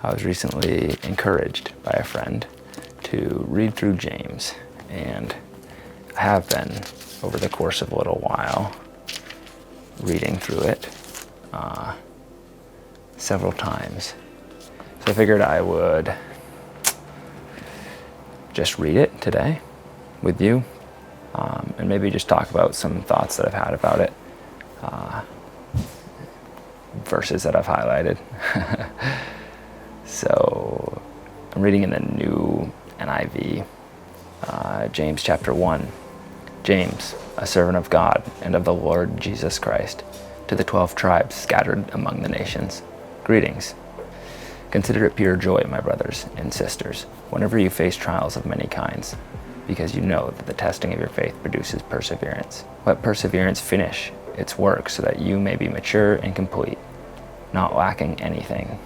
I was recently encouraged by a friend to read through James, and I have been, over the course of a little while, reading through it several times. So I figured I would just read it today with you, and maybe just talk about some thoughts that I've had about it, verses that I've highlighted. So I'm reading in the new NIV, James chapter 1. James, a servant of God and of the Lord Jesus Christ, to the 12 tribes scattered among the nations. Greetings. Consider it pure joy, my brothers and sisters, whenever you face trials of many kinds, because you know that the testing of your faith produces perseverance. Let perseverance finish its work so that you may be mature and complete, not lacking anything.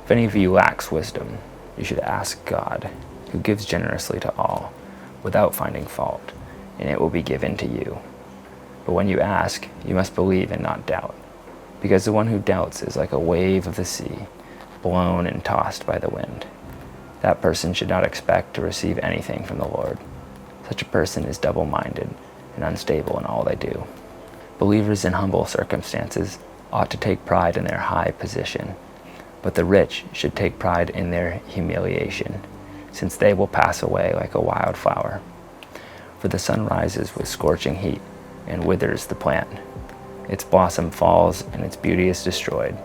If any of you lacks wisdom, you should ask God, who gives generously to all, without finding fault, and it will be given to you. But when you ask, you must believe and not doubt, because the one who doubts is like a wave of the sea, blown and tossed by the wind. That person should not expect to receive anything from the Lord. Such a person is double-minded and unstable in all they do. Believers in humble circumstances ought to take pride in their high position, but the rich should take pride in their humiliation, since they will pass away like a wild flower. For the sun rises with scorching heat and withers the plant. Its blossom falls and its beauty is destroyed.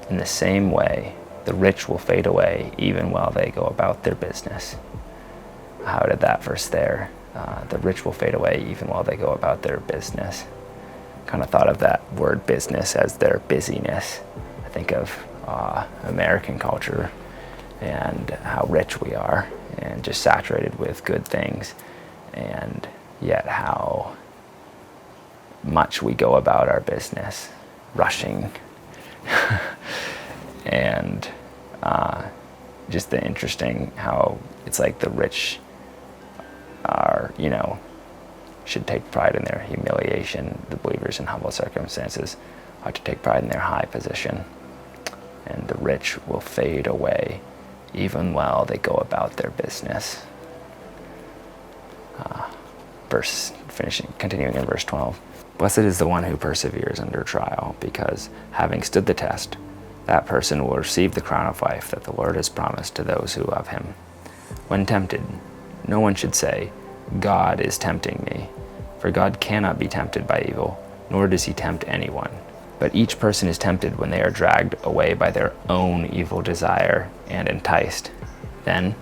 In the same way, the rich will fade away even while they go about their business. How did that verse there? The rich will fade away even while they go about their business. Kind of thought of that word business as their busyness. I think of American culture and how rich we are and just saturated with good things, and yet how much we go about our business, rushing. And just the interesting how it's like the rich are, should take pride in their humiliation. The believers in humble circumstances ought to take pride in their high position. And the rich will fade away even while they go about their business. Continuing in verse 12. Blessed is the one who perseveres under trial, because having stood the test, that person will receive the crown of life that the Lord has promised to those who love him. When tempted, no one should say, God is tempting me, for God cannot be tempted by evil, nor does he tempt anyone. But each person is tempted when they are dragged away by their own evil desire and enticed. Then,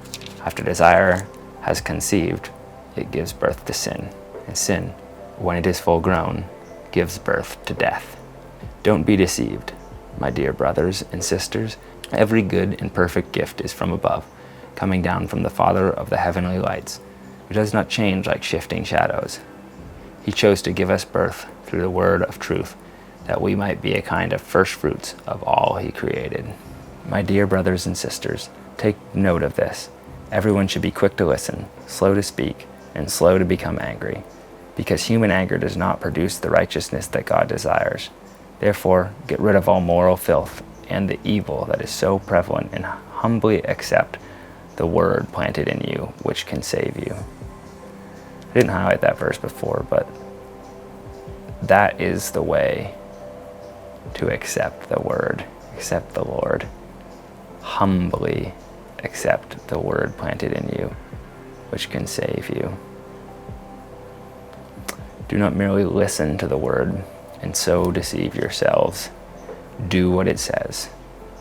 after desire has conceived, it gives birth to sin. And sin, when it is full grown, gives birth to death. Don't be deceived, my dear brothers and sisters. Every good and perfect gift is from above, coming down from the Father of the heavenly lights, who does not change like shifting shadows. He chose to give us birth through the word of truth, that we might be a kind of first fruits of all he created. My dear brothers and sisters, take note of this. Everyone should be quick to listen, slow to speak, and slow to become angry, because human anger does not produce the righteousness that God desires. Therefore, get rid of all moral filth and the evil that is so prevalent, and humbly accept the word planted in you, which can save you. I didn't highlight that verse before, but that is the way to accept the word, accept the Lord. Humbly accept the word planted in you, which can save you. Do not merely listen to the word and so deceive yourselves. Do what it says.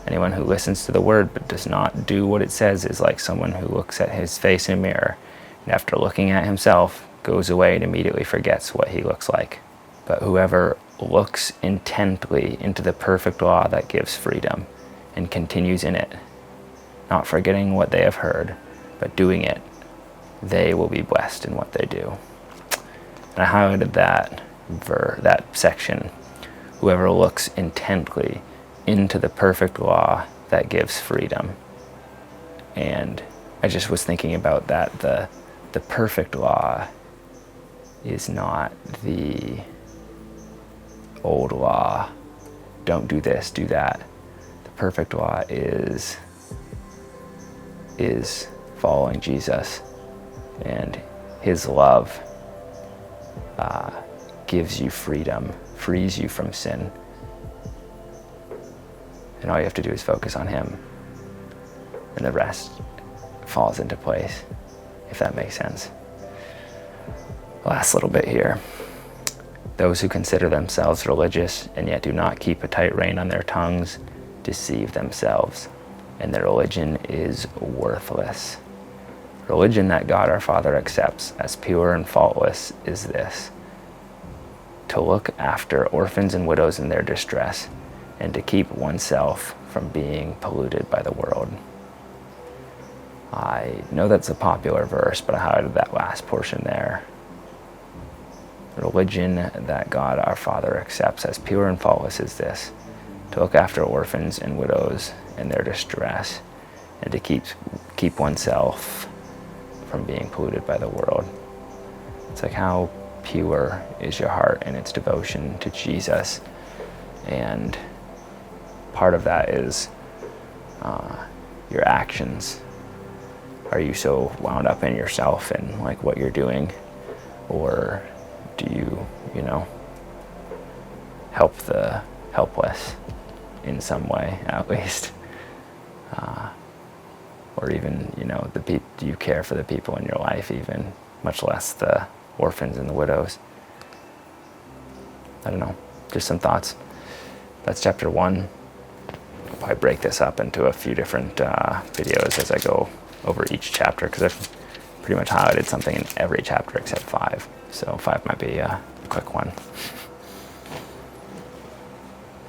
Anyone who listens to the word but does not do what it says is like someone who looks at his face in a mirror, and after looking at himself, goes away and immediately forgets what he looks like. But whoever looks intently into the perfect law that gives freedom and continues in it, not forgetting what they have heard, but doing it, they will be blessed in what they do. And I highlighted that section. Whoever looks intently into the perfect law that gives freedom. And I just was thinking about that. The perfect law is not the old law. Don't do this, do that. The perfect law is following Jesus, and his love gives you freedom, frees you from sin, and all you have to do is focus on him, and the rest falls into place, if that makes sense. Last little bit here. Those who consider themselves religious and yet do not keep a tight rein on their tongues deceive themselves, and their religion is worthless. Religion that God our Father accepts as pure and faultless is this: to look after orphans and widows in their distress, and to keep oneself from being polluted by the world. I know that's a popular verse, but I highlighted that last portion there. Religion that God our Father accepts as pure and faultless is this: to look after orphans and widows in their distress, and to keep oneself from being polluted by the world. It's like, how pure is your heart in its devotion to Jesus? And part of that is your actions. Are you so wound up in yourself and like what you're doing, or do you help the helpless in some way, at least? Or even, do you care for the people in your life, even, much less the orphans and the widows? I don't know, just some thoughts. That's chapter 1. I'll probably break this up into a few different videos as I go over each chapter, because I've pretty much highlighted something in every chapter except 5. So 5 might be a quick one.